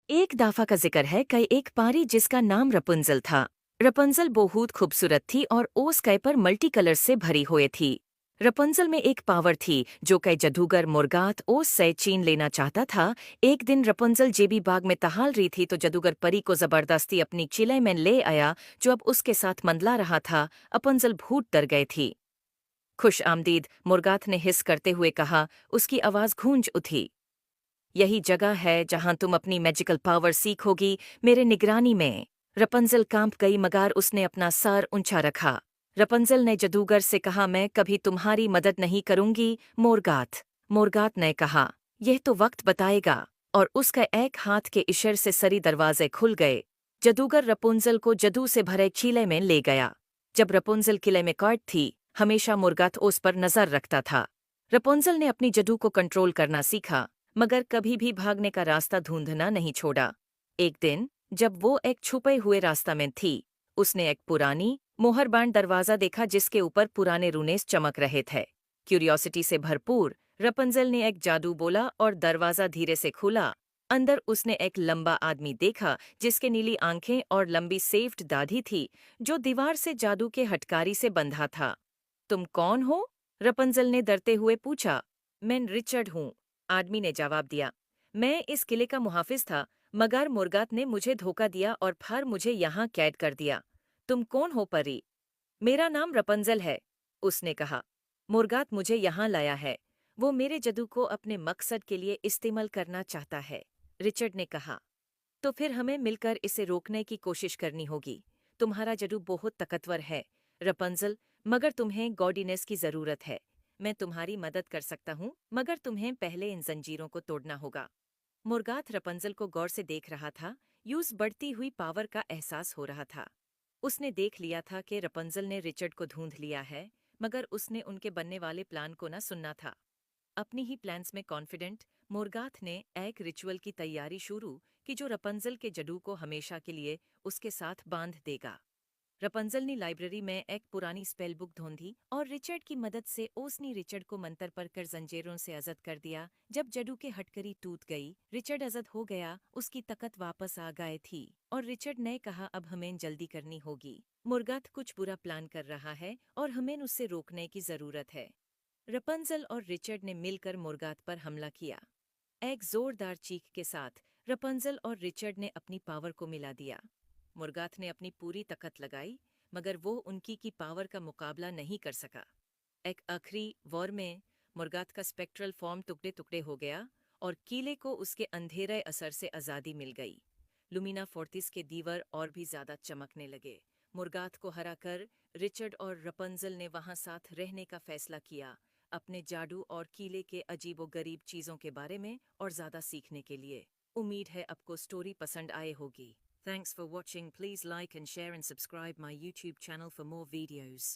एक दाफा का जिक्र है कई एक पारी जिसका नाम रपुंजल था। रपुंजल बहुत खूबसूरत थी और ओस कई पर मल्टी कलर से भरी हुई थी। रपुंजल में एक पावर थी जो कई जादूगर मुर्गात ओस से छीन लेना चाहता था। एक दिन रपुंजल जेबी बाग में टहल रही थी तो जादूगर परी को जबरदस्ती अपनी चिले में ले आया जो अब उसके साथ मंडला रहा था। रपुंजल भूत डर गई थी। खुश आमदीद मुर्गात ने हिस करते हुए कहा। उसकी आवाज गूंज उठी। यही जगह है जहां तुम अपनी मैजिकल पावर सीखोगी, मेरे निगरानी में। रपंजल कांप गई मगर उसने अपना सर ऊंचा रखा। रपंजल ने जादूगर से कहा, मैं कभी तुम्हारी मदद नहीं करूंगी मोरगात। मोरगात ने कहा, यह तो वक्त बताएगा। और उसका एक हाथ के इशारे से सरी दरवाजे खुल गए। जादूगर रपुंजल को जादू से भरे चीले में ले गया। जब रपुंजल किले में कैद थी, हमेशा मुर्गात उस पर नजर रखता था। रपुंजल ने अपनी जादू को कंट्रोल करना सीखा, मगर कभी भी भागने का रास्ता ढूंढना नहीं छोड़ा। एक दिन जब वो एक छुपे हुए रास्ता में थी, उसने एक पुरानी मोहरबान दरवाजा देखा जिसके ऊपर पुराने रूनेस चमक रहे थे। क्यूरियोसिटी से भरपूर रपंजल ने एक जादू बोला और दरवाजा धीरे से खुला। अंदर उसने एक लंबा आदमी देखा जिसके नीली आंखें और लंबी सेफ्ड दाढ़ी थी, जो दीवार से जादू के हटकारी से बंधा था। तुम कौन हो? रपंजल ने डरते हुए पूछा। मैं रिचर्ड हूँ, आदमी ने जवाब दिया। मैं इस किले का मुहाफिज था, मगर मुर्गात ने मुझे धोखा दिया और फिर मुझे यहाँ कैद कर दिया। तुम कौन हो परी? मेरा नाम रपंजल है, उसने कहा। मुर्गात मुझे यहाँ लाया है। वो मेरे जादू को अपने मकसद के लिए इस्तेमाल करना चाहता है, रिचर्ड ने कहा। तो फिर हमें मिलकर इसे रोकने की कोशिश करनी होगी। तुम्हारा जादू बहुत ताकतवर है रपंजल, मगर तुम्हें गॉडीनेस की जरूरत है। मैं तुम्हारी मदद कर सकता हूँ, मगर तुम्हें पहले इन जंजीरों को तोड़ना होगा। मुर्गात रपंजल को गौर से देख रहा था। यूज बढ़ती हुई पावर का एहसास हो रहा था। उसने देख लिया था कि रपंजल ने रिचर्ड को ढूंढ लिया है, मगर उसने उनके बनने वाले प्लान को न सुनना था। अपनी ही प्लान्स में कॉन्फिडेंट मोरगाथ ने एक रिचुअल की तैयारी शुरू की जो रपंजल के जादू को हमेशा के लिए उसके साथ बांध देगा। रपंजल ने लाइब्रेरी में एक पुरानी स्पेल बुक ढूंढी और रिचर्ड की मदद से उसने रिचर्ड को मंतर पर कर जंजीरों से आजाद कर दिया। जब जादू के हटकड़ी टूट गई, रिचर्ड आजाद हो गया, उसकी ताकत वापस आ गई थी। और रिचर्ड ने कहा, अब हमें जल्दी करनी होगी। मुर्गाथ कुछ बुरा प्लान कर रहा है और हमें उससे रोकने की जरूरत है। रपंजल और रिचर्ड ने मिलकर मुर्गात पर हमला किया। एक जोरदार चीख के साथ रपंजल और रिचर्ड ने अपनी पावर को मिला दिया। मुर्गाथ ने अपनी पूरी ताकत लगाई, मगर वो उनकी की पावर का मुकाबला नहीं कर सका। एक आखिरी वॉर में मुर्गाथ का स्पेक्ट्रल फॉर्म टुकड़े टुकड़े हो गया और किले को उसके अंधेरे असर से आज़ादी मिल गई। लुमिना फोर्टिस के दीवार और भी ज्यादा चमकने लगे। मुर्गाथ को हराकर रिचर्ड और रपंजल ने वहां साथ रहने का फैसला किया, अपने जादू और किले के अजीबो-गरीब चीजों के बारे में और ज्यादा सीखने के लिए। उम्मीद है आपको स्टोरी पसंद आए होगी। Thanks for watching. Please like and share and subscribe my YouTube channel for more videos.